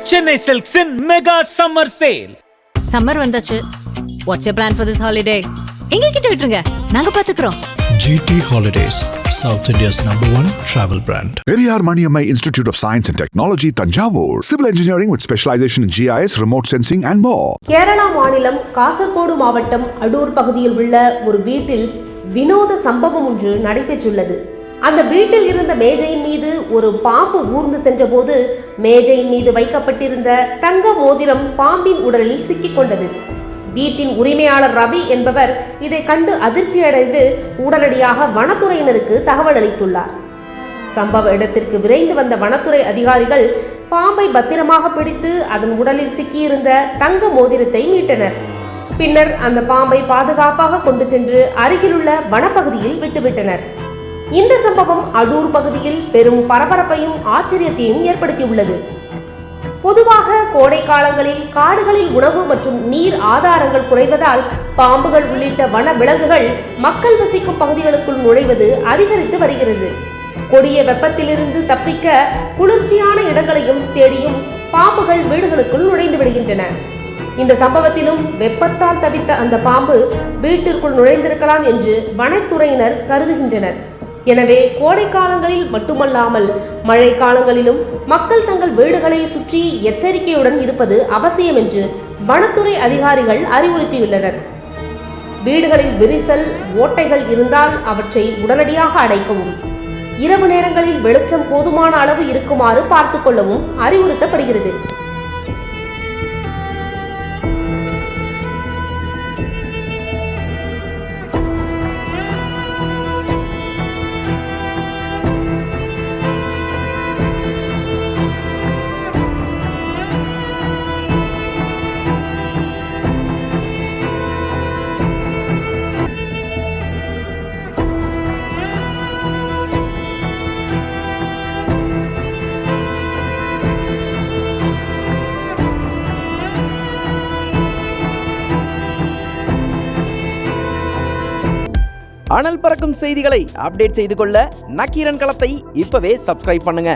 Chennai Silks in Mega Summer Sale. Summer வந்தாச்சு. What's your plan for this holiday? எங்க கிட்ட விட்டுருங்க, நாங்க பாத்துக்கிறோம். GT Holidays, South India's #1 travel brand. Periyar Maniammai Institute of Science and Technology, Tanjavur. Civil engineering with specialization in GIS, remote sensing and more. Kerala மாநிலம் காசர்கோடு மாவட்டம் அடூர் பகுதியில் உள்ள ஒரு வீட்டில் வினோத சம்பவம் ஒன்று நடைபெற்றுள்ளது. அந்த வீட்டில் இருந்த மேஜையின் மீது ஒரு பாம்பு ஊர்ந்து சென்றபோது மேஜையின் மீது வைக்கப்பட்டிருந்த தங்க மோதிரம் பாம்பின் உடலில் சிக்கிக்கொண்டது. வீட்டின் உரிமையாளர் ரவி என்பவர் இதை கண்டு அதிர்ச்சியடைந்து உடனடியாக வனத்துறையினருக்கு தகவல் அளித்துள்ளார். சம்பவ இடத்திற்கு விரைந்து வந்த வனத்துறை அதிகாரிகள் பாம்பை பத்திரமாக பிடித்து அதன் உடலில் சிக்கியிருந்த தங்க மோதிரத்தை மீட்டனர். பின்னர் அந்த பாம்பை பாதுகாப்பாக கொண்டு சென்று அருகிலுள்ள வனப்பகுதியில் விட்டுவிட்டனர். இந்த சம்பவம் அடூர் பகுதியில் பெரும் பரபரப்பையும் ஆச்சரியத்தையும் ஏற்படுத்தியுள்ளது. பொதுவாக கோடை காலங்களில் காடுகளில் உணவு மற்றும் நீர் ஆதாரங்கள் குறைவதால் பாம்புகள் உள்ளிட்ட வன விலங்குகள் மக்கள் வசிக்கும் பகுதிகளுக்குள் நுழைவது அதிகரித்து வருகிறது. கொடிய வெப்பத்திலிருந்து தப்பிக்க குளிர்ச்சியான இடங்களையும் தேடியும் பாம்புகள் வீடுகளுக்குள் நுழைந்து விடுகின்றன. இந்த சம்பவத்திலும் வெப்பத்தால் தவித்த அந்த பாம்பு வீட்டிற்குள் நுழைந்திருக்கலாம் என்று வனத்துறையினர் கருதுகின்றனர். எனவே கோடை காலங்களில் மட்டுமல்லாமல் மழை காலங்களிலும் மக்கள் தங்கள் வீடுகளை சுற்றி எச்சரிக்கையுடன் இருப்பது அவசியம் என்று வனத்துறை அதிகாரிகள் அறிவுறுத்தியுள்ளனர். வீடுகளில் விரிசல் ஓட்டைகள் இருந்தால் அவற்றை உடனடியாக அடைக்கவும், இரவு நேரங்களில் வெளிச்சம் போதுமான அளவு இருக்குமாறு பார்த்துக் கொள்ளவும் அறிவுறுத்தப்படுகிறது. அனல் பறக்கும் செய்திகளை அப்டேட் செய்து கொள்ள நக்கீரன் களத்தை இப்பவே சப்ஸ்கிரைப் பண்ணுங்க.